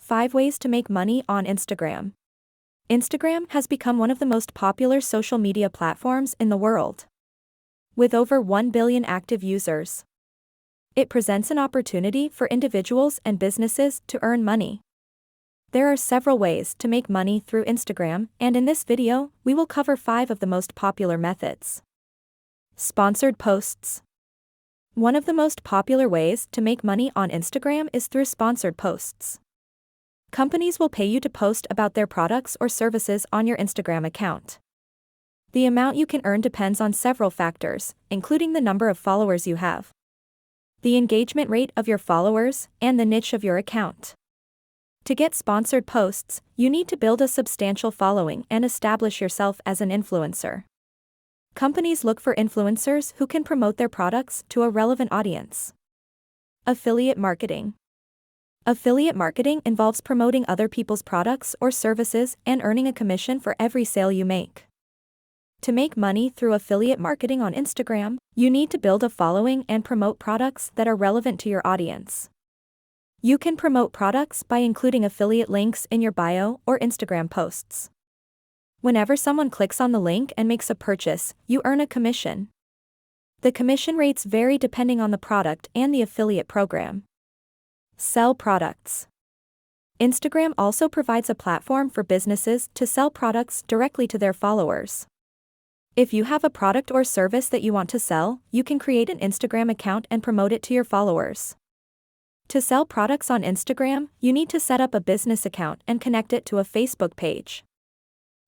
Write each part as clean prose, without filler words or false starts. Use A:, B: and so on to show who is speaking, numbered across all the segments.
A: 5 Ways to Make Money on Instagram. Instagram has become one of the most popular social media platforms in the world. With over 1 billion active users, it presents an opportunity for individuals and businesses to earn money. There are several ways to make money through Instagram, and in this video, we will cover 5 of the most popular methods. Sponsored posts. One of the most popular ways to make money on Instagram is through sponsored posts. Companies will pay you to post about their products or services on your Instagram account. The amount you can earn depends on several factors, including the number of followers you have, the engagement rate of your followers, and the niche of your account. To get sponsored posts, you need to build a substantial following and establish yourself as an influencer. Companies look for influencers who can promote their products to a relevant audience. Affiliate marketing. Affiliate marketing involves promoting other people's products or services and earning a commission for every sale you make. To make money through affiliate marketing on Instagram, you need to build a following and promote products that are relevant to your audience. You can promote products by including affiliate links in your bio or Instagram posts. Whenever someone clicks on the link and makes a purchase, you earn a commission. The commission rates vary depending on the product and the affiliate program. Sell products. Instagram also provides a platform for businesses to sell products directly to their followers. If you have a product or service that you want to sell, you can create an Instagram account and promote it to your followers. To sell products on Instagram, you need to set up a business account and connect it to a Facebook page.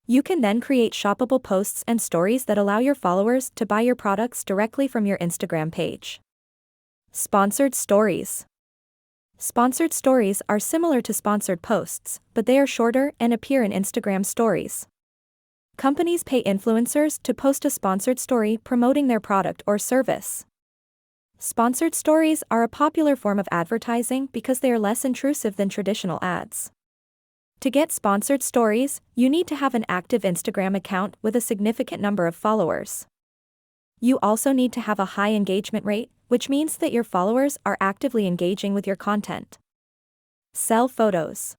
A: You can then create shoppable posts and stories that allow your followers to buy your products directly from your Instagram page. Sponsored stories. Sponsored stories are similar to sponsored posts, but they are shorter and appear in Instagram stories. Companies pay influencers to post a sponsored story promoting their product or service. Sponsored stories are a popular form of advertising because they are less intrusive than traditional ads. To get sponsored stories, you need to have an active Instagram account with a significant number of followers. You also need to have a high engagement rate, which means that your followers are actively engaging with your content. Sell photos.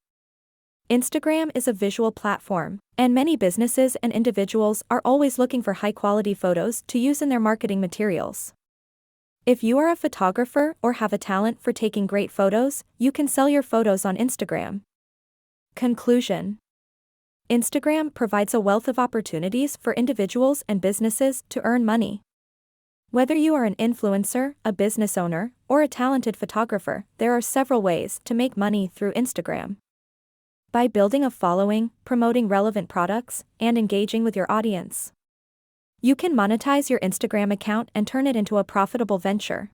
A: Instagram is a visual platform, and many businesses and individuals are always looking for high-quality photos to use in their marketing materials. If you are a photographer or have a talent for taking great photos, you can sell your photos on Instagram. Conclusion. Instagram provides a wealth of opportunities for individuals and businesses to earn money. Whether you are an influencer, a business owner, or a talented photographer, there are several ways to make money through Instagram. By building a following, promoting relevant products, and engaging with your audience, you can monetize your Instagram account and turn it into a profitable venture.